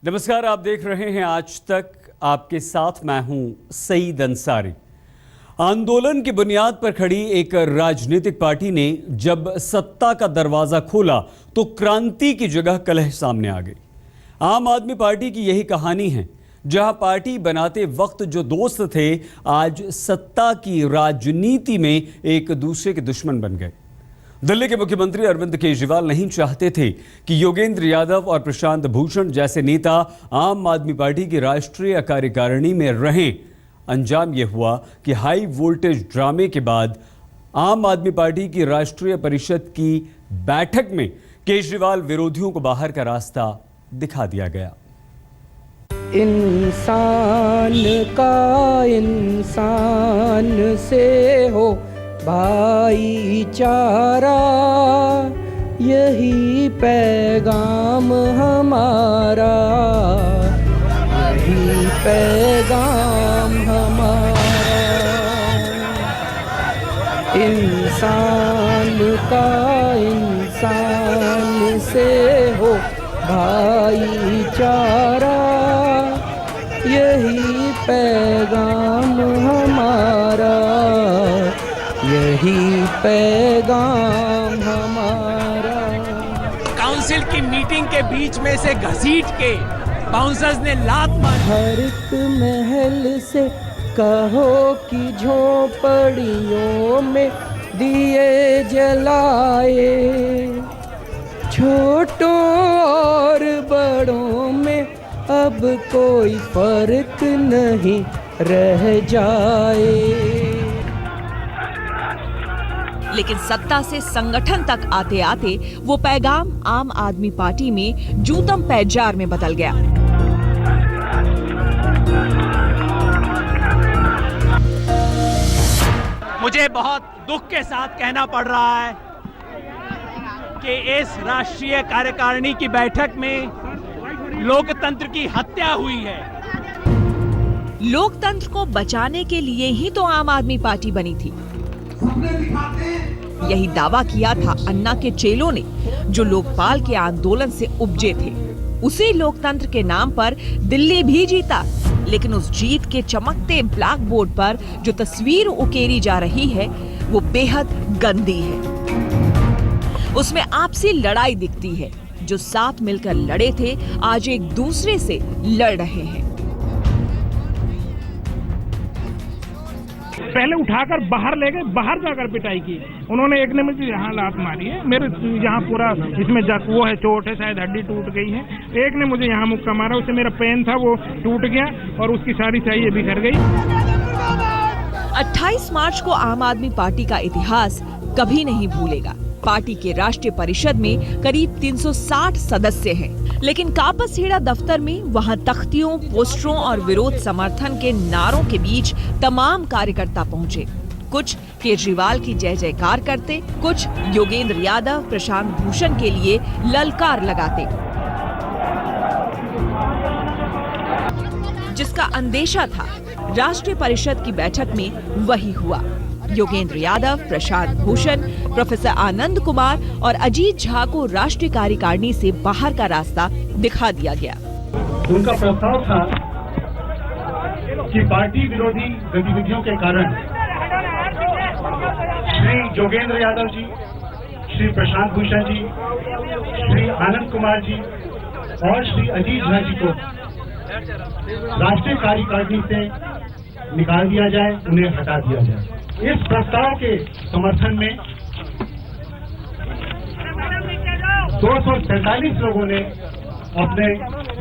नमस्कार, आप देख रहे हैं आज तक। आपके साथ मैं हूं सईद अंसारी। आंदोलन की बुनियाद पर खड़ी एक राजनीतिक पार्टी ने जब सत्ता का दरवाजा खोला तो क्रांति की जगह कलह सामने आ गई। आम आदमी पार्टी की यही कहानी है, जहां पार्टी बनाते वक्त जो दोस्त थे आज सत्ता की राजनीति में एक दूसरे के दुश्मन बन गए। दिल्ली के मुख्यमंत्री अरविंद केजरीवाल नहीं चाहते थे कि योगेंद्र यादव और प्रशांत भूषण जैसे नेता आम आदमी पार्टी की राष्ट्रीय कार्यकारिणी में रहें। अंजाम यह हुआ कि हाई वोल्टेज ड्रामे के बाद आम आदमी पार्टी की राष्ट्रीय परिषद की बैठक में केजरीवाल विरोधियों को बाहर का रास्ता दिखा दिया गया। इंसान का इंसान से हो भाईचारा, यही पैगाम हमारा, यही पैगाम हमारा। इंसान का इंसान से हो भाईचारा, यही पैगाम हमारा, यही पैगाम हमारा। काउंसिल की मीटिंग के बीच में से घसीट के बाउंसर्स ने लात मारी। हर एक महल से कहो कि झोपड़ियों में दिए जलाए, छोटों और बड़ों में अब कोई फर्क नहीं रह जाए। लेकिन सत्ता से संगठन तक आते आते वो पैगाम आम आदमी पार्टी में जूतम पैजार में बदल गया। मुझे बहुत दुख के साथ कहना पड़ रहा है कि इस राष्ट्रीय कार्यकारिणी की बैठक में लोकतंत्र की हत्या हुई है। लोकतंत्र को बचाने के लिए ही तो आम आदमी पार्टी बनी थी। यही दावा किया था अन्ना के चेलों ने, जो लोकपाल के आंदोलन से उपजे थे। उसी लोकतंत्र के नाम पर दिल्ली भी जीता, लेकिन उस जीत के चमकते ब्लैक बोर्ड पर जो तस्वीर उकेरी जा रही है वो बेहद गंदी है। उसमें आपसी लड़ाई दिखती है। जो साथ मिलकर लड़े थे आज एक दूसरे से लड़ रहे हैं। पहले उठाकर बाहर ले गए, बाहर जाकर पिटाई की उन्होंने। एक ने मुझे यहाँ लात मारी है, मेरे यहाँ पूरा इसमें वो है, चोट है, शायद हड्डी टूट गई है। एक ने मुझे यहाँ मुक्का मारा, उससे मेरा पेन था वो टूट गया और उसकी सारी स्याही बिखर गई। 28 मार्च को आम आदमी पार्टी का इतिहास कभी नहीं भूलेगा। पार्टी के राष्ट्रीय परिषद में करीब 360 सदस्य हैं, लेकिन कापसहेड़ा दफ्तर में वहां तख्तियों, पोस्टरों और विरोध समर्थन के नारों के बीच तमाम कार्यकर्ता पहुंचे। कुछ केजरीवाल की जय जयकार करते, कुछ योगेंद्र यादव, प्रशांत भूषण के लिए ललकार लगाते। जिसका अंदेशा था राष्ट्रीय परिषद की बैठक में वही हुआ। योगेंद्र यादव, प्रशांत भूषण, प्रोफेसर आनंद कुमार और अजीत झा को राष्ट्रीय कार्यकारिणी से बाहर का रास्ता दिखा दिया गया। उनका प्रस्ताव था कि पार्टी विरोधी गतिविधियों के कारण श्री योगेंद्र यादव जी, श्री प्रशांत भूषण जी, श्री आनंद कुमार जी और श्री अजीत झा जी को राष्ट्रीय कार्यकारिणी से निकाल दिया जाए, उन्हें हटा दिया जाए। इस प्रस्ताव के समर्थन में 247 लोगों ने अपने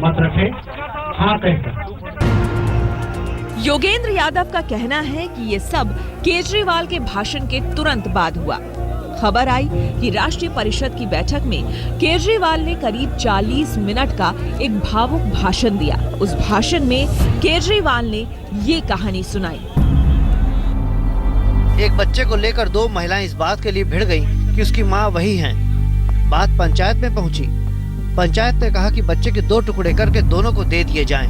मत रखे, हाँ कहकर। योगेंद्र यादव का कहना है कि ये सब केजरीवाल के भाषण के तुरंत बाद हुआ। खबर आई कि राष्ट्रीय परिषद की बैठक में केजरीवाल ने करीब 40 मिनट का एक भावुक भाषण दिया। उस भाषण में केजरीवाल ने ये कहानी सुनाई। एक बच्चे को लेकर दो महिलाएं इस बात के लिए भिड़ गईं कि उसकी मां वही हैं। बात पंचायत में पहुंची। पंचायत ने कहा कि बच्चे के 2 टुकड़े करके दोनों को दे दिए जाएं।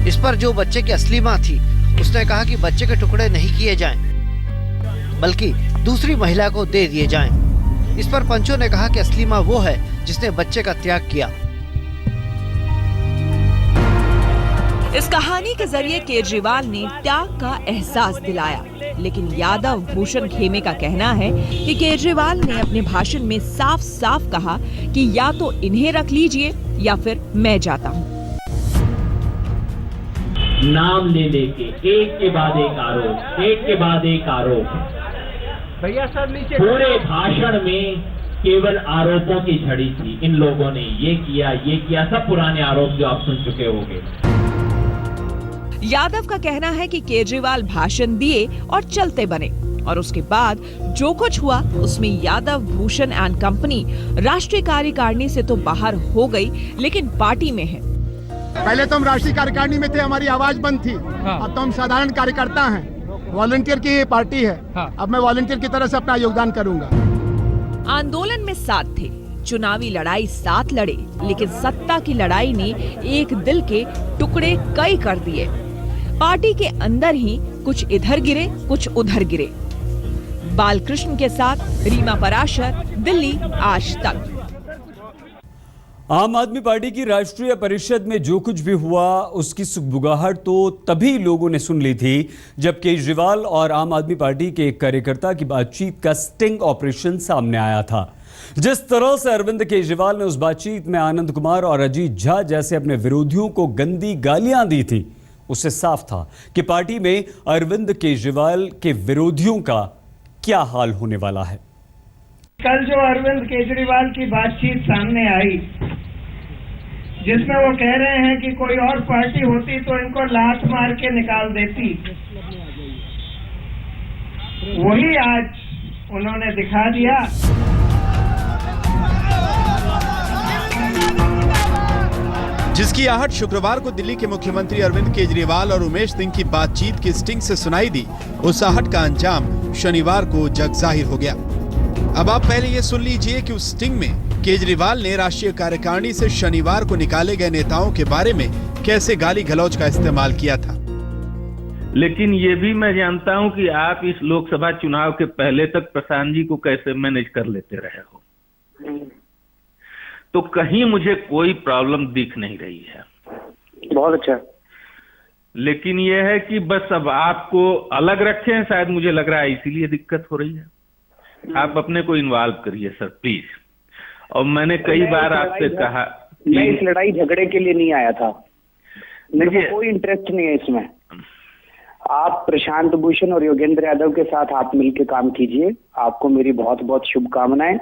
इस पर जो बच्चे की असली मां थी उसने कहा कि बच्चे के टुकड़े नहीं किए जाएं, बल्कि दूसरी महिला को दे दिए जाएं। इस पर पंचों ने कहा कि असली मां वो है जिसने बच्चे का त्याग किया। इस कहानी के जरिए केजरीवाल ने त्याग का एहसास दिलाया, लेकिन यादव भूषण खेमे का कहना है कि केजरीवाल ने अपने भाषण में साफ साफ कहा कि या तो इन्हें रख लीजिए या फिर मैं जाता हूँ। नाम ले लेके एक के बाद एक आरोप, एक के बाद एक आरोप, भैया सर नीचे पूरे भाषण में केवल आरोपों की झड़ी थी। इन लोगों ने ये किया, सब पुराने आरोप जो आप सुन चुके होंगे। यादव का कहना है कि केजरीवाल भाषण दिए और चलते बने, और उसके बाद जो कुछ हुआ उसमें यादव भूषण एंड कंपनी राष्ट्रीय कार्यकारिणी से तो बाहर हो गई, लेकिन पार्टी में है। पहले तो हम राष्ट्रीय कार्यकारिणी में थे, हमारी आवाज बंद थी। अब तो हम साधारण कार्यकर्ता हैं, वॉलंटियर की पार्टी है। अब मैं वॉलंटियर की तरह से अपना योगदान करूंगा। आंदोलन में साथ थे, चुनावी लड़ाई साथ लड़े, लेकिन सत्ता की लड़ाई ने एक दिल के टुकड़े कई कर दिए। पार्टी के अंदर ही कुछ इधर गिरे, कुछ उधर गिरे। बालकृष्ण के साथ रीमा पराशर, दिल्ली आज तक। आम आदमी पार्टी की राष्ट्रीय परिषद में जो कुछ भी हुआ उसकी सुगबुगाहट तो तभी लोगों ने सुन ली थी जब केजरीवाल और आम आदमी पार्टी के एक कार्यकर्ता की बातचीत का स्टिंग ऑपरेशन सामने आया था। जिस तरह से अरविंद केजरीवाल ने उस बातचीत में आनंद कुमार और अजीत झा जैसे अपने विरोधियों को गंदी गालियां दी थी, उससे साफ था कि पार्टी में अरविंद केजरीवाल के विरोधियों का क्या हाल होने वाला है। कल जो अरविंद केजरीवाल की बातचीत सामने आई, जिसमें वो कह रहे हैं कि कोई और पार्टी होती तो इनको लात मार के निकाल देती, वही आज उन्होंने दिखा दिया। जिसकी आहट शुक्रवार को दिल्ली के मुख्यमंत्री अरविंद केजरीवाल और उमेश सिंह की बातचीत के स्टिंग से सुनाई दी, उस आहट का अंजाम शनिवार को जग जाहिर हो गया। अब आप पहले ये सुन लीजिए कि उस स्टिंग में केजरीवाल ने राष्ट्रीय कार्यकारिणी से शनिवार को निकाले गए नेताओं के बारे में कैसे गाली गलौज का इस्तेमाल किया था। लेकिन ये भी मैं जानता हूं कि आप इस लोकसभा चुनाव के पहले तक प्रशांत जी को कैसे मैनेज कर लेते रहे हो, तो कहीं मुझे कोई प्रॉब्लम दिख नहीं रही है। बहुत अच्छा। लेकिन ये है कि बस अब आपको अलग रखे हैं, शायद मुझे लग रहा है इसीलिए दिक्कत हो रही है। आप अपने को इन्वॉल्व करिए सर प्लीज। और मैंने कई बार आपसे कहा, मैं इस लड़ाई झगड़े के लिए नहीं आया था, मेरे को कोई इंटरेस्ट नहीं है इसमें। आप प्रशांत भूषण और योगेंद्र यादव के साथ आप मिलकर काम कीजिए, आपको मेरी बहुत बहुत शुभकामनाएं।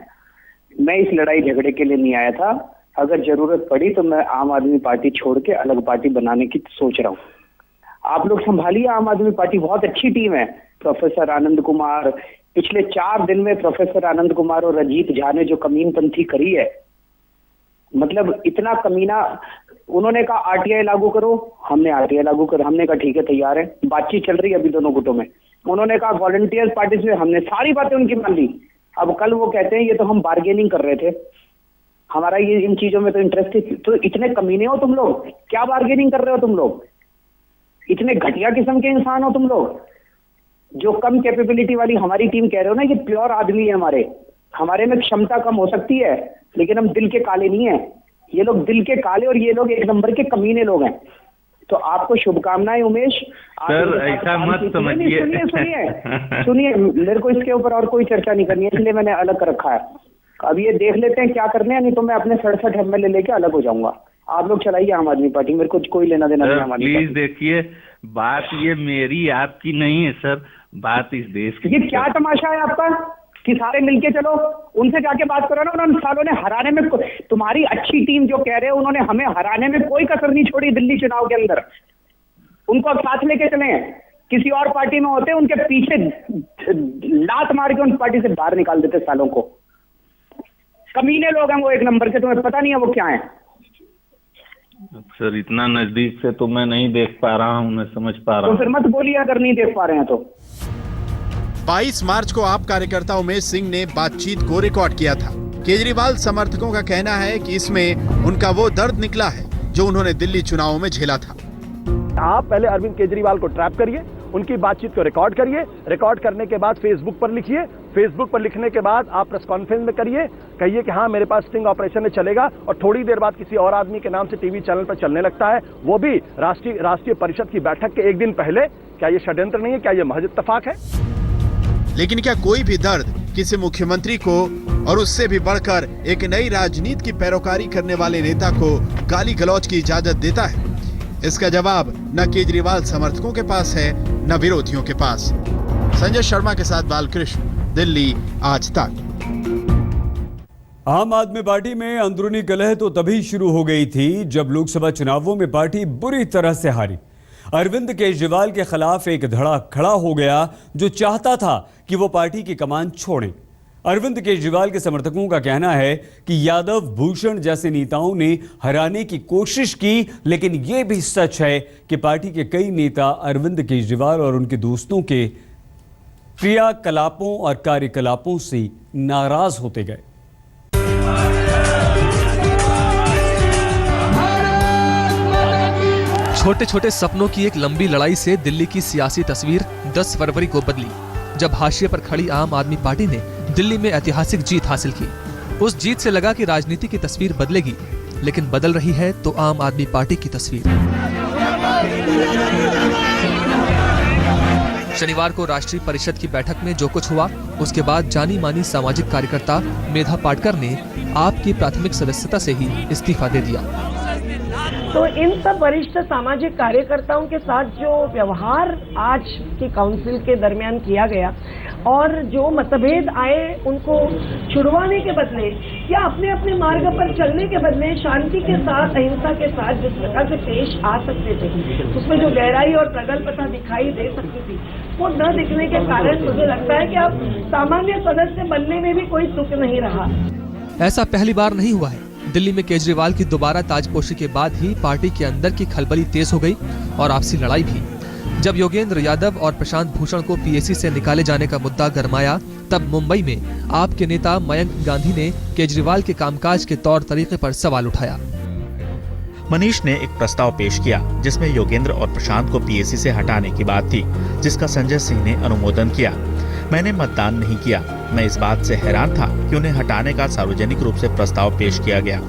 मैं इस लड़ाई झगड़े के लिए नहीं आया था। अगर जरूरत पड़ी तो मैं आम आदमी पार्टी छोड़ के अलग पार्टी बनाने की सोच रहा हूँ। आप लोग संभालिए आम आदमी पार्टी, बहुत अच्छी टीम है। प्रोफेसर आनंद कुमार, पिछले 4 दिन में प्रोफेसर आनंद कुमार और अजीत झा ने जो कमीनपंथी करी है, मतलब इतना कमीना। उन्होंने कहा आरटीआई लागू करो, हमने आरटीआई लागू कर, हमने कहा ठीक है तैयार है, बातचीत चल रही है अभी दोनों गुटों में। उन्होंने कहा वॉलंटियर्स पार्टी से, हमने सारी बातें उनकी मान ली। अब कल वो कहते हैं ये तो हम बार्गेनिंग कर रहे थे, हमारा ये इन चीजों में तो इंटरेस्ट है। तो इतने कमीने हो तुम लोग, क्या बार्गेनिंग कर रहे हो तुम लोग? इतने घटिया किस्म के इंसान हो तुम लोग, जो कम कैपेबिलिटी वाली हमारी टीम कह रहे हो ना, ये प्योर आदमी है हमारे में क्षमता कम हो सकती है, लेकिन हम दिल के काले नहीं है। ये लोग दिल के काले और ये लोग एक नंबर के कमीने लोग हैं। तो आपको शुभकामनाएं उमेश। सर ऐसा मत समझिए। सुनिए, मेरे को इसके ऊपर और कोई चर्चा नहीं करनी है, इसलिए मैंने अलग कर रखा है। अब ये देख लेते हैं क्या करने हैं, नहीं तो मैं अपने 67 MLA लेके अलग हो जाऊंगा। आप लोग चलाइए आम आदमी पार्टी, मेरे को कोई लेना देना नहीं। हमारी प्लीज देखिए, बात ये मेरी आपकी नहीं है सर, बात इस देश की। ये क्या तमाशा है आपका कि सारे मिलके चलो, उनसे जाके बात करो ना। उन्होंने सालों ने हराने में, तुम्हारी अच्छी टीम जो कह रहे हो, उन्होंने हमें हराने में कोई कसर नहीं छोड़ी दिल्ली चुनाव के अंदर। उनको अब साथ लेके चले, किसी और पार्टी में होते उनके पीछे लात मार के उन पार्टी से बाहर निकाल देते सालों को। कमीने लोग हैं वो एक नंबर के, तुम्हें पता नहीं है वो क्या है। सर इतना नजदीक से तो मैं नहीं देख पा रहा हूँ, मैं समझ पा रहा हूँ। तो फिर मत बोलिए अगर नहीं देख पा रहे हैं तो। 22 मार्च को आप कार्यकर्ता उमेश सिंह ने बातचीत को रिकॉर्ड किया था। केजरीवाल समर्थकों का कहना है कि इसमें उनका वो दर्द निकला है जो उन्होंने दिल्ली चुनावों में झेला था। आप पहले अरविंद केजरीवाल को ट्रैप करिए, उनकी बातचीत को रिकॉर्ड करिए, रिकॉर्ड करने के बाद फेसबुक पर लिखिए, फेसबुक पर लिखने के बाद आप प्रेस कॉन्फ्रेंस में कहिए कि हाँ मेरे पास स्टिंग ऑपरेशन में चलेगा, और थोड़ी देर बाद किसी और आदमी के नाम से टीवी चैनल पर चलने लगता है, वो भी राष्ट्रीय परिषद की बैठक के एक दिन पहले। क्या ये षड्यंत्र नहीं है? क्या ये महज इत्तेफाक है? लेकिन क्या कोई भी दर्द किसी मुख्यमंत्री को और उससे भी बढ़कर एक नई राजनीति की पैरोकारी करने वाले नेता को गाली गलौज की इजाजत देता है? इसका जवाब न केजरीवाल समर्थकों के पास है न विरोधियों के पास। संजय शर्मा के साथ बालकृष्ण, दिल्ली आज तक। आम आदमी पार्टी में अंदरूनी कलह तो तभी शुरू हो गई थी जब लोकसभा चुनावों में पार्टी बुरी तरह से हारी। अरविंद केजरीवाल के खिलाफ एक धड़ा खड़ा हो गया जो चाहता था कि वो पार्टी की कमान छोड़ें। अरविंद केजरीवाल के समर्थकों का कहना है कि यादव भूषण जैसे नेताओं ने हराने की कोशिश की, लेकिन यह भी सच है कि पार्टी के कई नेता अरविंद केजरीवाल और उनके दोस्तों के क्रियाकलापों और कार्यकलापों से नाराज होते गए। छोटे छोटे सपनों की एक लंबी लड़ाई से दिल्ली की सियासी तस्वीर 10 फरवरी को बदली, जब हाशिए पर खड़ी आम आदमी पार्टी ने दिल्ली में ऐतिहासिक जीत हासिल की। उस जीत से लगा कि राजनीति की तस्वीर बदलेगी, लेकिन बदल रही है तो आम आदमी पार्टी की तस्वीर। शनिवार को राष्ट्रीय परिषद की बैठक में जो कुछ हुआ, उसके बाद जानी मानी सामाजिक कार्यकर्ता मेधा पाटकर ने आप की प्राथमिक सदस्यता से ही इस्तीफा दे दिया। तो इन सब वरिष्ठ सामाजिक कार्यकर्ताओं के साथ जो व्यवहार आज की काउंसिल के दरमियान किया गया और जो मतभेद आए उनको छुड़वाने के बदले या अपने अपने मार्ग पर चलने के बदले शांति के साथ, अहिंसा के साथ जिस प्रकार से पेश आ सकते थे, उसमें जो गहराई और प्रगल्भता दिखाई दे सकती थी, वो न दिखने के कारण मुझे लगता है कि अब सामान्य सदस्य बनने में भी कोई सुख नहीं रहा। ऐसा पहली बार नहीं हुआ है। दिल्ली में केजरीवाल की दोबारा ताजपोशी के बाद ही पार्टी के अंदर की खलबली तेज हो गई और आपसी लड़ाई भी। जब योगेंद्र यादव और प्रशांत भूषण को पीएसी से निकाले जाने का मुद्दा गरमाया, तब मुंबई में आप के नेता मयंक गांधी ने केजरीवाल के कामकाज के तौर तरीके पर सवाल उठाया। मनीष ने एक प्रस्ताव पेश किया जिसमें योगेंद्र और प्रशांत को पीएसी से हटाने की बात थी, जिसका संजय सिंह ने अनुमोदन किया। मैंने मतदान नहीं किया। मैं इस बात से हैरान था कि उन्हें हटाने का सार्वजनिक रूप से प्रस्ताव पेश किया गया,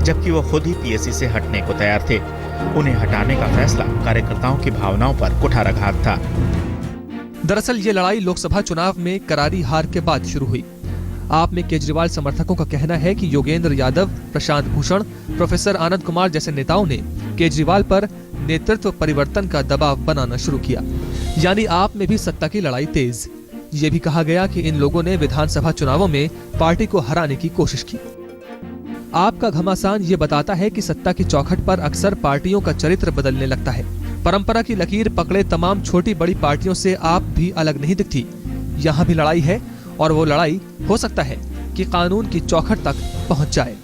जबकि वो खुद ही पीएसी से हटने को तैयार थे। उन्हें हटाने का फैसला कार्यकर्ताओं की भावनाओं पर कुठाराघात था। दरअसल ये लड़ाई लोकसभा चुनाव में करारी हार के बाद शुरू हुई। आप में केजरीवाल समर्थकों का कहना है कि योगेंद्र यादव, प्रशांत भूषण, प्रोफेसर आनंद कुमार जैसे नेताओं ने केजरीवाल पर नेतृत्व परिवर्तन का दबाव बनाना शुरू किया, यानी आप में भी सत्ता की लड़ाई तेज। ये भी कहा गया कि इन लोगों ने विधानसभा चुनावों में पार्टी को हराने की कोशिश की। आपका घमासान ये बताता है कि सत्ता की चौखट पर अक्सर पार्टियों का चरित्र बदलने लगता है। परंपरा की लकीर पकड़े तमाम छोटी बड़ी पार्टियों से आप भी अलग नहीं दिखती। यहाँ भी लड़ाई है और वो लड़ाई हो सकता है कि कानून की चौखट तक पहुँच जाए।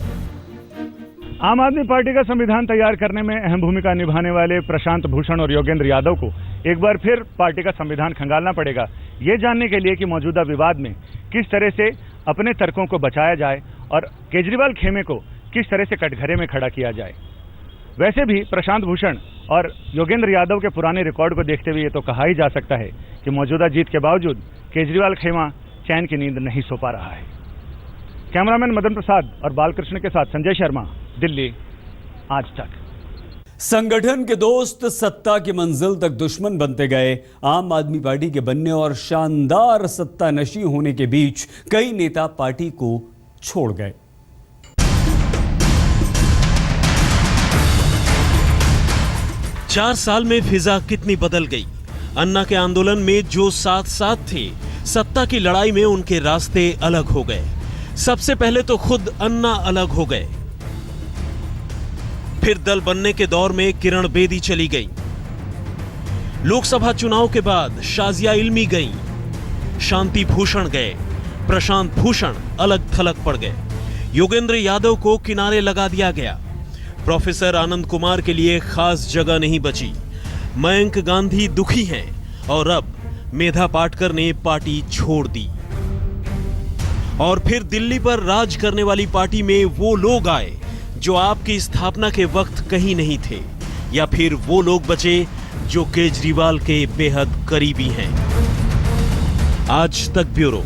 आम आदमी पार्टी का संविधान तैयार करने में अहम भूमिका निभाने वाले प्रशांत भूषण और योगेंद्र यादव को एक बार फिर पार्टी का संविधान खंगालना पड़ेगा, ये जानने के लिए कि मौजूदा विवाद में किस तरह से अपने तर्कों को बचाया जाए और केजरीवाल खेमे को किस तरह से कटघरे में खड़ा किया जाए। वैसे भी प्रशांत भूषण और योगेंद्र यादव के पुराने रिकॉर्ड को देखते हुए ये तो कहा ही जा सकता है कि मौजूदा जीत के बावजूद केजरीवाल खेमा चैन की नींद नहीं सो पा रहा है। कैमरामैन मदन प्रसाद और बालकृष्ण के साथ संजय शर्मा, दिल्ली आज तक। संगठन के दोस्त सत्ता की मंजिल तक दुश्मन बनते गए। आम आदमी पार्टी के बनने और शानदार सत्ता नशी होने के बीच कई नेता पार्टी को छोड़ गए। चार साल में फिजा कितनी बदल गई। अन्ना के आंदोलन में जो साथ साथ थे, सत्ता की लड़ाई में उनके रास्ते अलग हो गए। सबसे पहले तो खुद अन्ना अलग हो गए, फिर दल बनने के दौर में किरण बेदी चली गई। लोकसभा चुनाव के बाद शाजिया इल्मी गई, शांति भूषण गए, प्रशांत भूषण अलग थलग पड़ गए, योगेंद्र यादव को किनारे लगा दिया गया, प्रोफेसर आनंद कुमार के लिए खास जगह नहीं बची, मयंक गांधी दुखी हैं और अब मेधा पाटकर ने पार्टी छोड़ दी। और फिर दिल्ली पर राज करने वाली पार्टी में वो लोग आए जो आपकी स्थापना के वक्त कहीं नहीं थे, या फिर वो लोग बचे जो केजरीवाल के बेहद करीबी हैं। आज तक ब्यूरो।